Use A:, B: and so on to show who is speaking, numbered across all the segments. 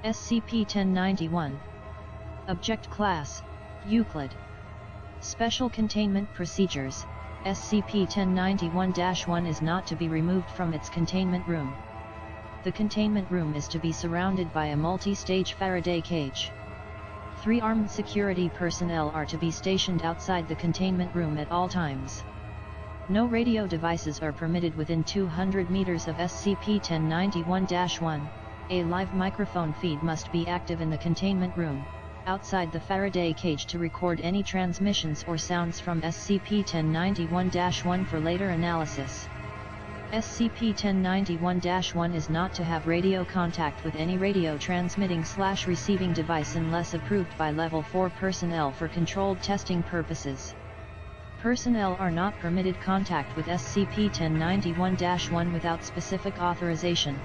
A: SCP-1091. Object Class: Euclid. Special Containment Procedures: SCP-1091-1 is not to be removed from its containment room. The containment room is to be surrounded by a multi-stage Faraday cage. 3 armed security personnel are to be stationed outside the containment room at all times. No radio devices are permitted within 200 meters of SCP-1091-1. A live microphone feed must be active in the containment room, outside the Faraday cage, to record any transmissions or sounds from SCP-1091-1 for later analysis. SCP-1091-1 is not to have radio contact with any radio transmitting/receiving device unless approved by Level 4 personnel for controlled testing purposes. Personnel are not permitted contact with SCP-1091-1 without specific authorization.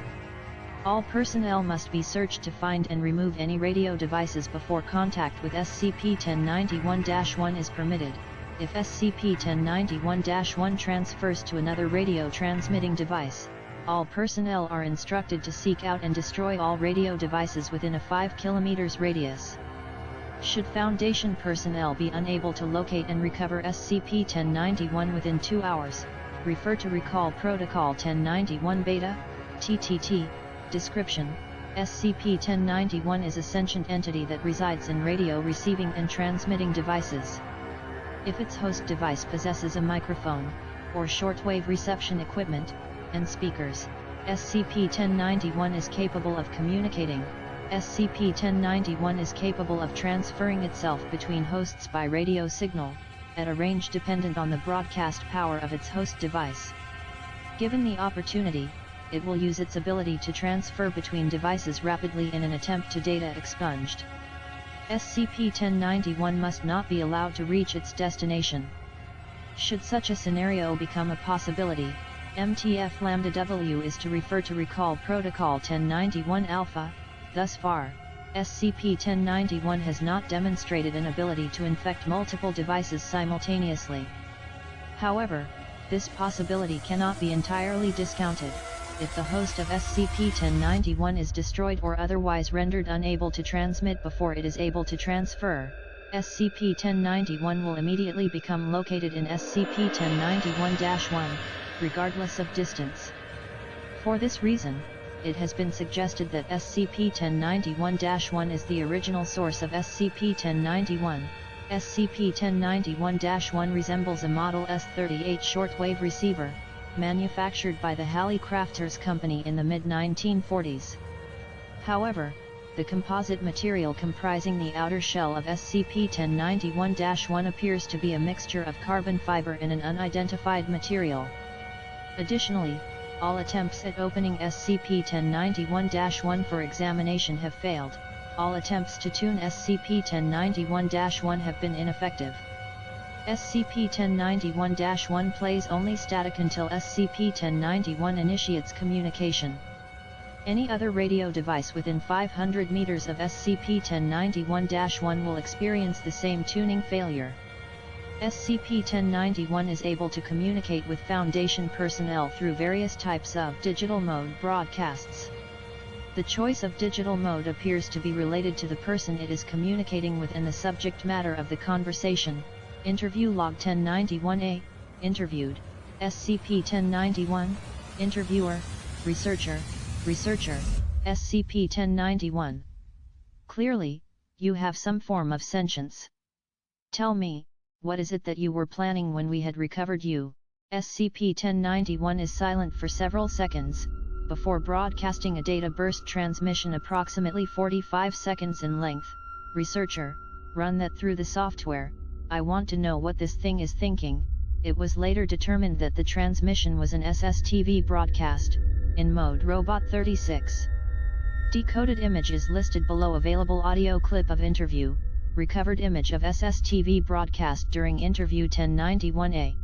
A: All personnel must be searched to find and remove any radio devices before contact with SCP-1091-1 is permitted. If SCP-1091-1 transfers to another radio transmitting device, all personnel are instructed to seek out and destroy all radio devices within a 5 km radius. Should Foundation personnel be unable to locate and recover SCP-1091 within 2 hours, refer to Recall Protocol 1091 Beta, TTT. Description: SCP-1091 is a sentient entity that resides in radio receiving and transmitting devices. If its host device possesses a microphone, or shortwave reception equipment, and speakers, SCP-1091 is capable of communicating. SCP-1091 is capable of transferring itself between hosts by radio signal, at a range dependent on the broadcast power of its host device. Given the opportunity, it will use its ability to transfer between devices rapidly in an attempt to data expunged. SCP-1091 must not be allowed to reach its destination. Should such a scenario become a possibility, MTF-Lambda-W is to refer to Recall Protocol 1091 Alpha. Thus far, SCP-1091 has not demonstrated an ability to infect multiple devices simultaneously. However, this possibility cannot be entirely discounted. If the host of SCP-1091 is destroyed or otherwise rendered unable to transmit before it is able to transfer, SCP-1091 will immediately become located in SCP-1091-1, regardless of distance. For this reason, it has been suggested that SCP-1091-1 is the original source of SCP-1091. SCP-1091-1 resembles a Model S-38 shortwave receiver, manufactured by the Halley Crafters Company in the mid-1940s. However, the composite material comprising the outer shell of SCP-1091-1 appears to be a mixture of carbon fiber and an unidentified material. Additionally, all attempts at opening SCP-1091-1 for examination have failed. All attempts to tune SCP-1091-1 have been ineffective. SCP-1091-1 plays only static until SCP-1091 initiates communication. Any other radio device within 500 meters of SCP-1091-1 will experience the same tuning failure. SCP-1091 is able to communicate with Foundation personnel through various types of digital mode broadcasts. The choice of digital mode appears to be related to the person it is communicating with and the subject matter of the conversation. Interview Log 1091-A, Interviewed, SCP-1091, Interviewer, Researcher, SCP-1091. Clearly, you have some form of sentience. Tell me, what is it that you were planning when we had recovered you? SCP-1091 is silent for several seconds, before broadcasting a data burst transmission approximately 45 seconds in length. Researcher, run that through the software. I want to know what this thing is thinking. It was later determined that the transmission was an SSTV broadcast, in mode Robot 36. Decoded image is listed below. Available audio clip of interview, recovered image of SSTV broadcast during interview 1091-A.